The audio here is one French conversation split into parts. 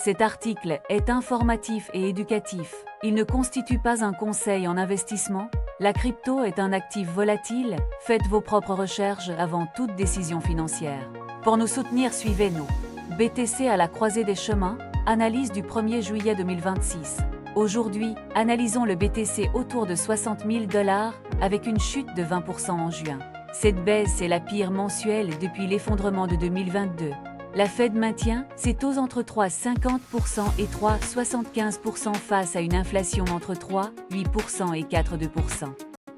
Cet article est informatif et éducatif. Il ne constitue pas un conseil en investissement. La crypto est un actif volatile. Faites vos propres recherches avant toute décision financière. Pour nous soutenir, suivez-nous. BTC à la croisée des chemins, analyse du 1er juillet 2026. Aujourd'hui, analysons le BTC autour de 60 000 $ avec une chute de 20% en juin. Cette baisse est la pire mensuelle depuis l'effondrement de 2022. La Fed maintient ses taux entre 3,50% et 3,75% face à une inflation entre 3,8% et 4,2%.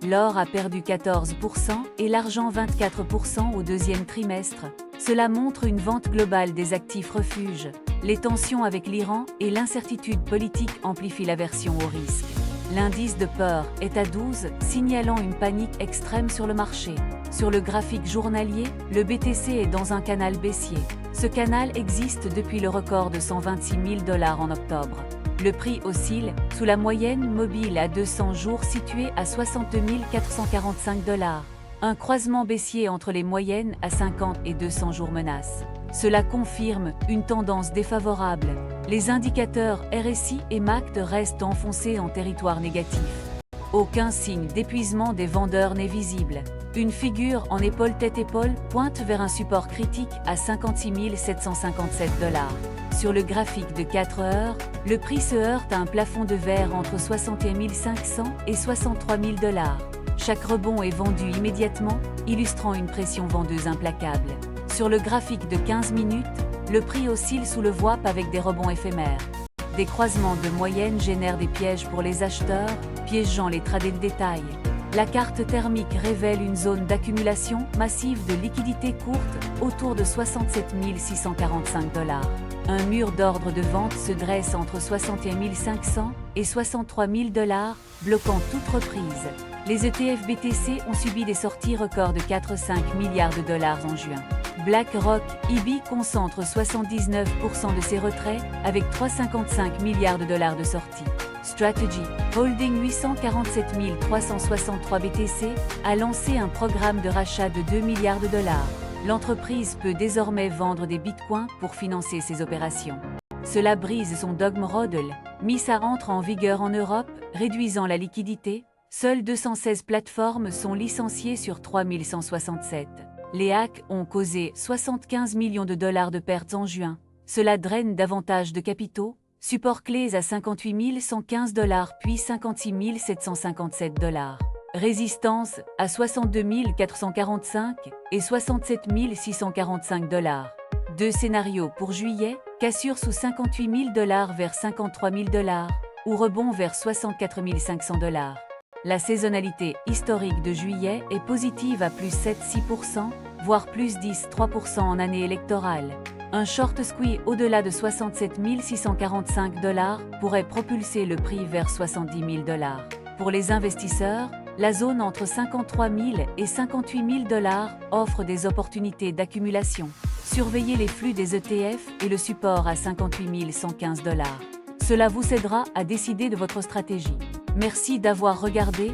L'or a perdu 14% et l'argent 24% au deuxième trimestre. Cela montre une vente globale des actifs refuges. Les tensions avec l'Iran et l'incertitude politique amplifient l'aversion au risque. L'indice de peur est à 12, signalant une panique extrême sur le marché. Sur le graphique journalier, le BTC est dans un canal baissier. Ce canal existe depuis le record de 126 000 $ en octobre. Le prix oscille sous la moyenne mobile à 200 jours située à 62 445 $. Un croisement baissier entre les moyennes à 50 et 200 jours menace. Cela confirme une tendance défavorable. Les indicateurs RSI et MACD restent enfoncés en territoire négatif. Aucun signe d'épuisement des vendeurs n'est visible. Une figure en épaule tête-épaule pointe vers un support critique à 56 757 $. Sur le graphique de 4 heures, le prix se heurte à un plafond de verre entre 61 500 et 63 000 $. Chaque rebond est vendu immédiatement, illustrant une pression vendeuse implacable. Sur le graphique de 15 minutes, le prix oscille sous le VWAP avec des rebonds éphémères. Des croisements de moyenne génèrent des pièges pour les acheteurs, piégeant les traders de détail. La carte thermique révèle une zone d'accumulation massive de liquidités courtes autour de 67 645 $. Un mur d'ordre de vente se dresse entre 61 500 et 63 000 $, bloquant toute reprise. Les ETF BTC ont subi des sorties records de 4,5 milliards de $ en juin. BlackRock, IB concentre 79% de ses retraits avec 3,55 milliards de $ de sorties. Strategy Holding 847 363 BTC a lancé un programme de rachat de 2 milliards de $. L'entreprise peut désormais vendre des bitcoins pour financer ses opérations. Cela brise son dogme HODL. MISA entre en vigueur en Europe, réduisant la liquidité. Seules 216 plateformes sont licenciées sur 3167. Les hacks ont causé 75 millions de $ de pertes en juin. Cela draine davantage de capitaux. Support clés à 58 115 $ puis 56 757 $. Résistance à 62 445 et 67 645 $. Deux scénarios pour juillet, cassure sous 58 000 $ vers 53 000 $, ou rebond vers 64 500 $. La saisonnalité historique de juillet est positive à plus 7,6%, voire plus 10,3% en année électorale. Un short squeeze au-delà de 67 645 $ pourrait propulser le prix vers 70 000 $. Pour les investisseurs, la zone entre 53 000 et 58 000 $ offre des opportunités d'accumulation. Surveillez les flux des ETF et le support à 58 115 $. Cela vous aidera à décider de votre stratégie. Merci d'avoir regardé.